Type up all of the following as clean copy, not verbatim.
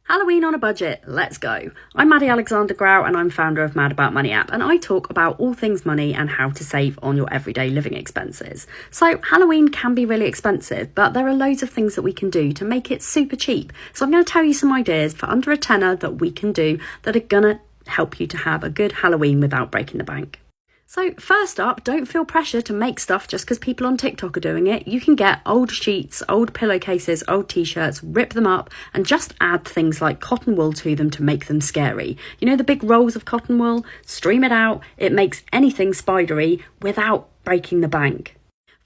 Halloween on a budget, let's go. I'm Alexander-Grout and I'm founder of Mad About Money app, and I talk about all things money and how to save on your everyday living expenses. So Halloween can be really expensive, but there are loads of things that we can do to make it super cheap. So I'm going to tell you some ideas for under a tenner that we can do that are going to help you to have a good Halloween without breaking the bank. So first up, don't feel pressure to make stuff just because people on TikTok are doing it. You can get old sheets, old pillowcases, old t-shirts, rip them up and just add things like cotton wool to them to make them scary. You know the big rolls of cotton wool? Stream it out. It makes anything spidery without breaking the bank.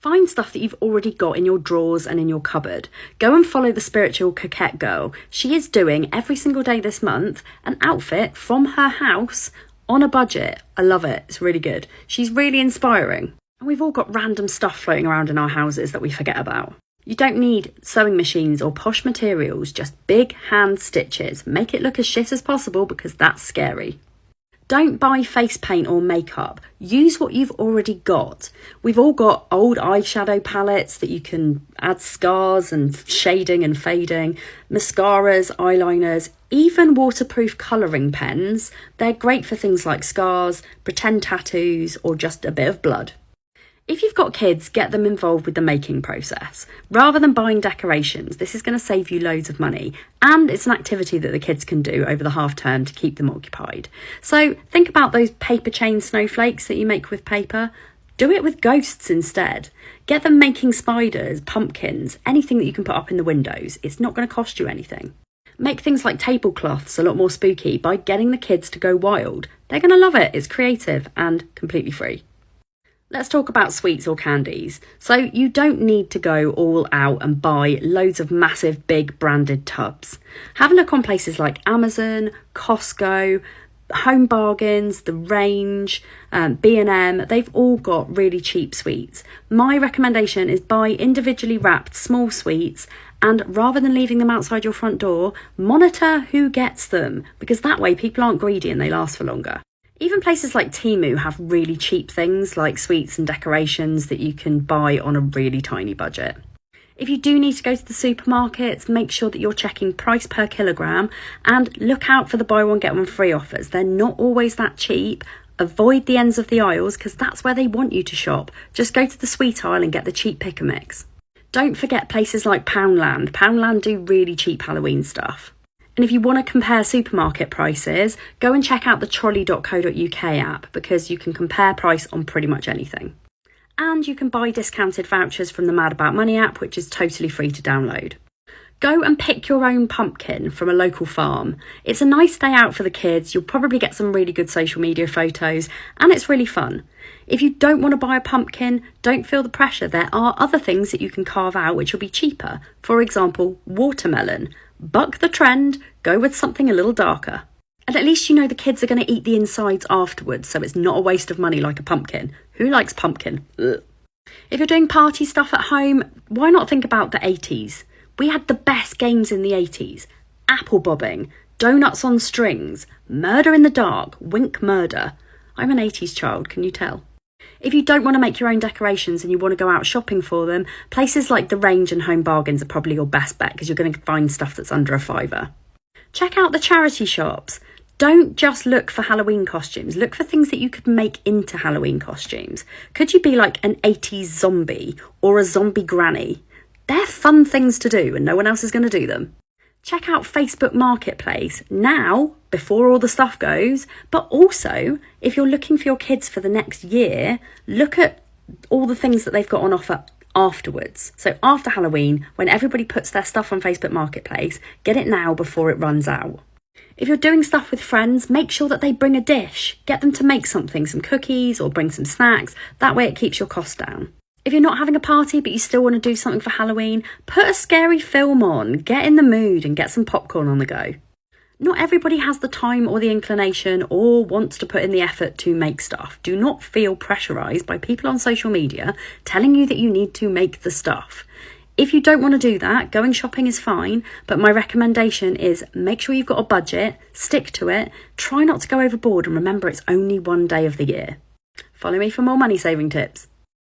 Find stuff that you've already got in your drawers and in your cupboard. Go and follow the spiritual coquette girl. She is doing every single day this month an outfit from her house on a budget. I love it. It's really good. She's really inspiring. And we've all got random stuff floating around in our houses that we forget about. You don't need sewing machines or posh materials, just big hand stitches. Make it look as shit as possible because that's scary. Don't buy face paint or makeup. Use what you've already got. We've all got old eyeshadow palettes that you can add scars and shading and fading, mascaras, eyeliners, even waterproof colouring pens. They're great for things like scars, pretend tattoos, or just a bit of blood. If you've got kids, get them involved with the making process. Rather than buying decorations, this is going to save you loads of money, and it's an activity that the kids can do over the half term to keep them occupied. So think about those paper chain snowflakes that you make with paper. Do it with ghosts instead. Get them making spiders, pumpkins, anything that you can put up in the windows. It's not going to cost you anything. Make things like tablecloths a lot more spooky by getting the kids to go wild. They're going to love it. It's creative and completely free. Let's talk about sweets or candies. So you don't need to go all out and buy loads of massive big branded tubs. Have a look on places like Amazon, Costco, Home Bargains, The Range, B&M. They've all got really cheap sweets. My recommendation is buy individually wrapped small sweets, and rather than leaving them outside your front door, monitor who gets them, because that way people aren't greedy and they last for longer. Even places like Temu have really cheap things like sweets and decorations that you can buy on a really tiny budget. If you do need to go to the supermarkets, make sure that you're checking price per kilogram and look out for the buy one get one free offers. They're not always that cheap. Avoid the ends of the aisles because that's where they want you to shop. Just go to the sweet aisle and get the cheap pick and mix. Don't forget places like Poundland. Poundland do really cheap Halloween stuff. And if you want to compare supermarket prices, go and check out the trolley.co.uk app because you can compare price on pretty much anything. And you can buy discounted vouchers from the Mad About Money app, which is totally free to download. Go and pick your own pumpkin from a local farm. It's a nice day out for the kids, you'll probably get some really good social media photos, and it's really fun. If you don't want to buy a pumpkin, don't feel the pressure. There are other things that you can carve out which will be cheaper. For example, watermelon. Buck the trend, go with something a little darker. And at least you know the kids are going to eat the insides afterwards, so it's not a waste of money like a pumpkin. Who likes pumpkin? Ugh. If you're doing party stuff at home, why not think about the 80s? We had the best games in the 80s. Apple bobbing, donuts on strings, murder in the dark, wink murder. I'm an 80s child, can you tell? If you don't want to make your own decorations and you want to go out shopping for them, places like The Range and Home Bargains are probably your best bet because you're going to find stuff that's under £5. Check out the charity shops. Don't just look for Halloween costumes. Look for things that you could make into Halloween costumes. Could you be like an 80s zombie or a zombie granny? They're fun things to do and no one else is going to do them. Check out Facebook Marketplace now, before all the stuff goes, but also if you're looking for your kids for the next year, look at all the things that they've got on offer afterwards. So after Halloween, when everybody puts their stuff on Facebook Marketplace, get it now before it runs out. If you're doing stuff with friends, make sure that they bring a dish. Get them to make something, some cookies or bring some snacks. That way it keeps your costs down. If you're not having a party but you still want to do something for Halloween, put a scary film on, get in the mood and get some popcorn on the go. Not everybody has the time or the inclination or wants to put in the effort to make stuff. Do not feel pressurised by people on social media telling you that you need to make the stuff. If you don't want to do that, going shopping is fine, but my recommendation is make sure you've got a budget, stick to it, try not to go overboard and remember it's only one day of the year. Follow me for more money saving tips.